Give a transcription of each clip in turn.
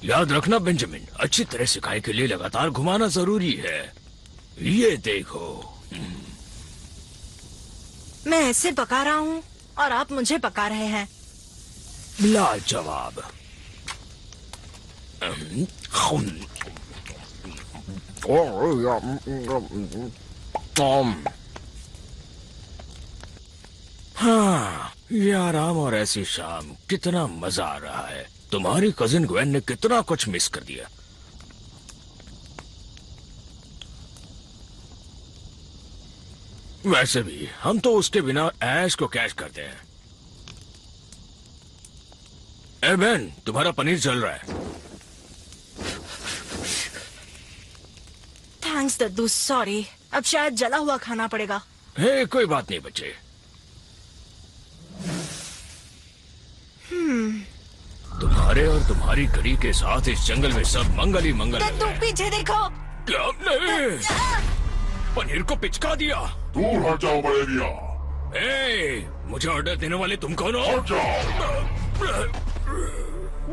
याद रखना बेंजामिन, अच्छी तरह सिखाने के लिए लगातार घुमाना जरूरी है। ये देखो। मैं ऐसे पका रहा हूँ और आप मुझे पका रहे हैं। लाजवाब। हाँ, ये आराम और ऐसी शाम, कितना मजा आ रहा है। तुम्हारी कजिन ग्वेन ने कितना कुछ मिस कर दिया। वैसे भी हम तो उसके बिना ऐश को कैश करते हैं। ए बेन, तुम्हारा पनीर जल रहा है। थैंक्स दद्दू, सॉरी। अब शायद जला हुआ खाना पड़ेगा। हे, कोई बात नहीं बच्चे। तुम्हारे और तुम्हारी करी के साथ इस जंगल में सब मंगल ही मंगल दद्दू, है। पीछे देखो। क्या? नहीं, पनीर को पिचका दिया। दूर हट जाओ बड़े मियां। ए, मुझे ऑर्डर देने वाले तुम कौन हो? हट जाओ।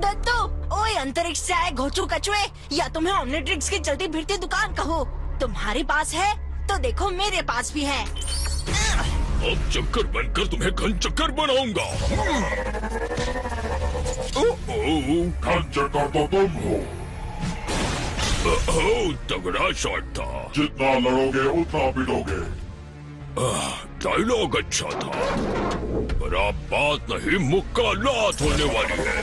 दद्दू, ओए अंतरिक्ष से आए घोचू कछुए, या तुम्हें ऑमलेट्रिक्स की चलती फिरती दुकान कहो। तुम्हारे पास है तो देखो मेरे पास भी है। अब चक्कर बनकर तुम्हें घन चक्कर बनाऊंगा। घन चक्कर तो तुम हो। तगड़ा शॉट था। जितना लड़ोगे उतना पिटोगे। डायलॉग अच्छा था, पर अब बात नहीं, मुक्का लात होने वाली है।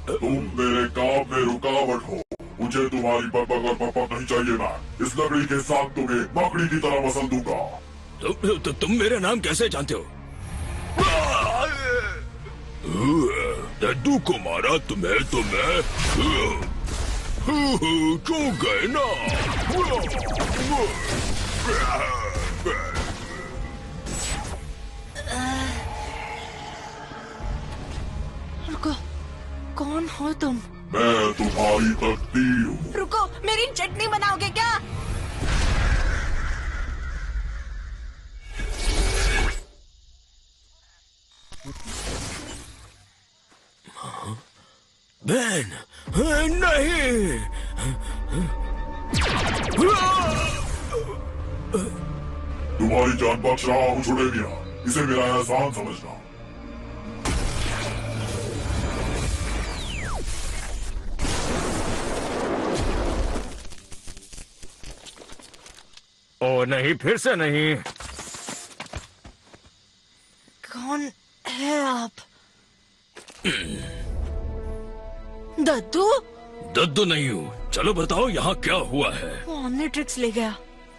तुम मेरे काम में रुकावट हो। मुझे तुम्हारी बकबक और पपक नहीं चाहिए। मैं इस लकड़ी के साथ तुम्हें मकड़ी की तरह मसल दूंगा। तुम मेरा नाम कैसे जानते हो? दद्दू को मारा तुम्हें तो मैं क्यों गए ना। रुको, कौन हो तुम? मैं तुम्हारी तकदीर हूँ। रुको, मेरी चटनी बनाओगे क्या? बेन, नहीं। तुम्हारी जान बख्श रहा हूँ छोड़े मियां। इसे मेरा एहसान समझना। ओ नहीं, फिर से नहीं। कौन है आप? दद्दू? दद्दू नहीं हूँ। चलो बताओ यहाँ क्या हुआ है। वो ऑमलेट्रिक्स ले गया।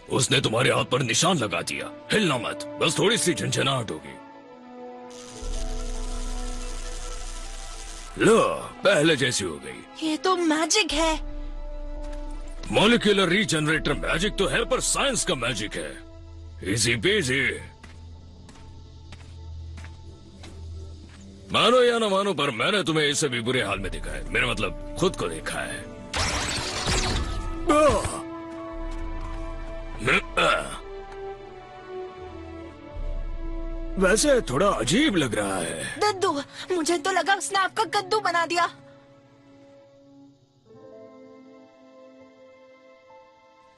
उसने तुम्हारे हाथ पर निशान लगा दिया। हिलना मत, बस थोड़ी सी झंझनाहट होगी। लो, पहले जैसी हो गई। ये तो मैजिक है। मॉलिक्यूलर रीजनरेटर मैजिक तो है, पर साइंस का मैजिक है। Easy PG. मानो या ना मानो, पर मैंने तुम्हें इससे भी बुरे हाल में देखा है। मेरा मतलब खुद को देखा है। वैसे थोड़ा अजीब लग रहा है। दद्दू, मुझे तो लगा उसने आपका कद्दू बना दिया।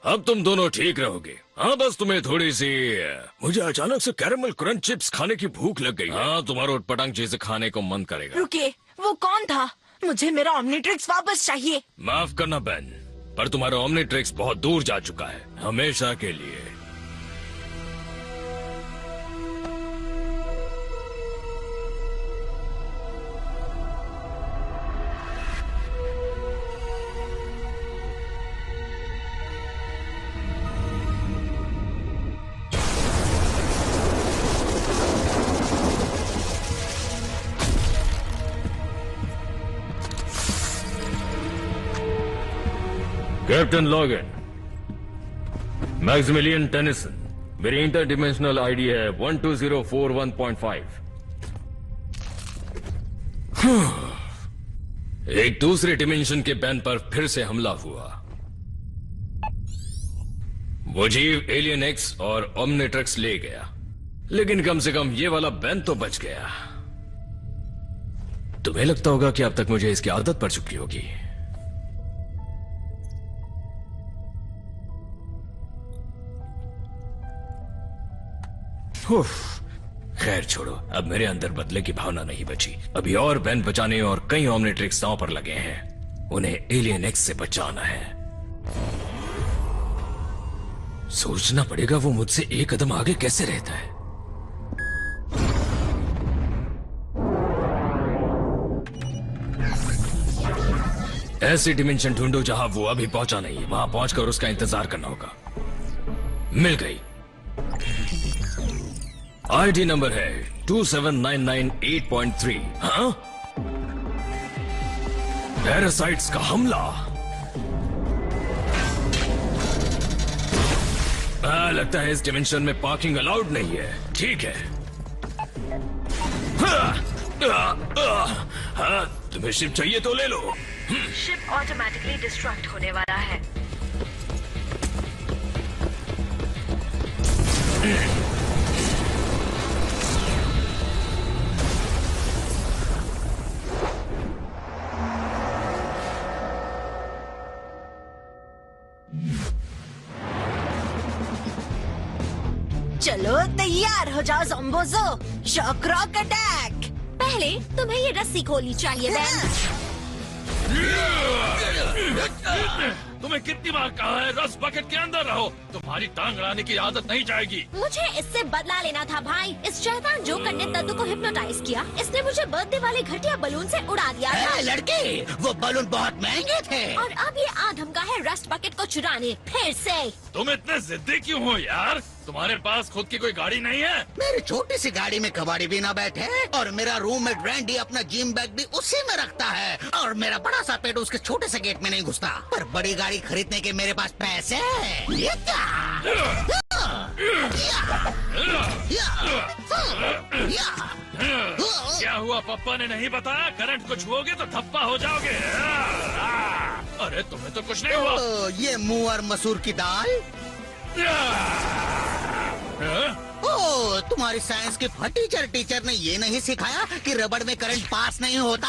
अब तुम दोनों ठीक रहोगे। हाँ, बस तुम्हें थोड़ी सी, मुझे अचानक से कैरेमल क्रंच चिप्स खाने की भूख लग गई। हाँ, तुम्हारा उटपटांग चीजें खाने को मन करेगा। रुकिए, वो कौन था? मुझे मेरा ऑमलेट्रिक्स वापस चाहिए। माफ करना बेन, पर तुम्हारा ऑमनिट्रिक्स बहुत दूर जा चुका है, हमेशा के लिए। कैप्टन लॉगन, मैक्सिमिलियन टेनिसन, मेरी इंटरडिमेंशनल आईडी है 12041.5। एक दूसरे डिमेंशन के बैन पर फिर से हमला हुआ। वो जीव एलियन एक्स और ओमनिट्रिक्स ले गया, लेकिन कम से कम ये वाला बेन तो बच गया। तुम्हें लगता होगा कि अब तक मुझे इसकी आदत पड़ चुकी होगी। खैर छोड़ो, अब मेरे अंदर बदले की भावना नहीं बची। अभी और बेन बचाने और कई ओमनिट्रिक्स दांव पर लगे हैं। उन्हें एलियन एक्स से बचाना है। सोचना पड़ेगा वो मुझसे एक कदम आगे कैसे रहता है। ऐसी डिमेंशन ढूंढो जहां वो अभी पहुंचा नहीं। वहां पहुंचकर उसका इंतजार करना होगा। मिल गई। आईडी नंबर है 27998.3। हाँ, पैरासाइट्स का हमला। लगता है इस डिमेंशन में पार्किंग अलाउड नहीं है। ठीक है। हाँ, तुम्हें शिप चाहिए तो ले लो। शिप ऑटोमेटिकली डिस्ट्रक्ट होने वाला है। चलो तैयार हो जाओ ज़ोंबोज़ो, शॉक रॉक अटैक। पहले तुम्हें ये रस्सी खोलनी चाहिए बेन। तुम्हें कितनी बार कहा है रस बकेट के अंदर रहो। तुम्हारी टांग अड़ाने की आदत नहीं जाएगी। मुझे इससे बदला लेना था भाई। इस शैतान जोकर ने दद्दू को हिप्नोटाइज किया। इसने मुझे बर्थडे वाले घटिया बलून से उड़ा दिया था। लड़के, वो बलून बहुत महंगे थे। और अब ये आधमका है रस्ट बकेट को चुराने फिर से। तुम इतने जिद्दी क्यों हो यार? तुम्हारे पास खुद की कोई गाड़ी नहीं है? मेरी छोटी सी गाड़ी में कबाड़ी भी ना बैठे, और मेरा रूममेट रैंडी अपना जिम बैग भी उसी में रखता है, और मेरा बड़ा सा पेट उसके छोटे से गेट में नहीं घुसता। पर बड़ी गाड़ी खरीदने के मेरे पास पैसे हैं। ये क्या हुआ? पप्पा ने नहीं बताया? करंट को छुओगे तो धप्पा हो जाओगे। अरे तुम्हें तो कुछ नहीं हुआ। ये मुंह और मसूर की दाल। ओ, तुम्हारी साइंस के फटीचर टीचर ने ये नहीं सिखाया कि रबड़ में करंट पास नहीं होता?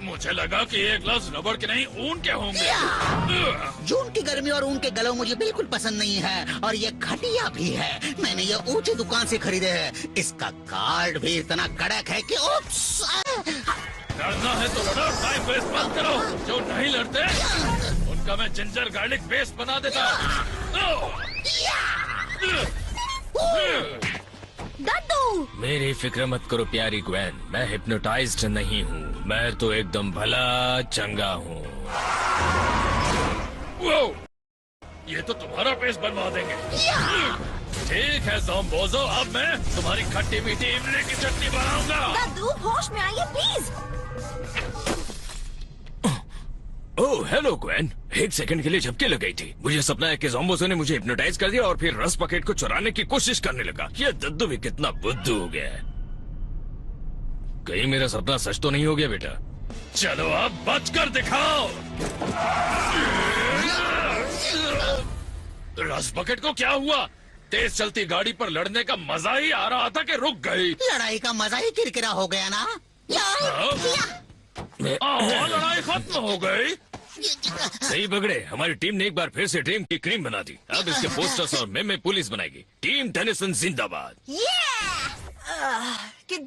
मुझे लगा कि ये ग्लव्स रबड़ के नहीं ऊन के होंगे। जून की गर्मी और ऊन के गलों मुझे बिल्कुल पसंद नहीं है, और ये घटिया भी है। मैंने ये ऊंची दुकान से खरीदे हैं। इसका कार्ड भी इतना कड़क है कि उप्स। लड़ना है तो लड़ो, टाइम वेस्ट मत करो। जो नहीं लड़ते उनका मैं जिंजर गार्लिक पेस्ट बना देता हूँ। दद्दू, मेरी फिक्र मत करो प्यारी ग्वेन, मैं हिप्नोटाइज्ड नहीं हूँ। मैं तो एकदम भला चंगा हूँ। वो ये तो तुम्हारा पेस्ट बनवा देंगे। ठीक है ज़ोंबोज़ो, अब मैं तुम्हारी खट्टी मीठी इमली की चटनी बनाऊंगा। दद्दू होश में आइए प्लीज। ओह हेलो ग्वेन, एक सेकंड के लिए झपकी लग गई थी। मुझे सपना है कि ज़ोंबोज़ो ने मुझे हिप्नोटाइज कर दिया और फिर रस बकेट को चुराने की कोशिश करने लगा। ये दद्दू भी कितना बुद्धू हो गया है। कहीं मेरा सपना सच तो नहीं हो गया बेटा? चलो अब बचकर दिखाओ। रस बकेट को क्या हुआ? तेज चलती गाड़ी पर लड़ने का मजा ही आ रहा था कि रुक गई। लड़ाई का मजा ही किरकिरा हो गया ना। लड़ाई खत्म हो गई। सही बगड़े, हमारी टीम ने एक बार फिर से ड्रीम की क्रीम बना दी। अब इसके पोस्टर्स और मेमे पुलिस बनाएगी। टीम टेनिसन जिंदाबाद। कितना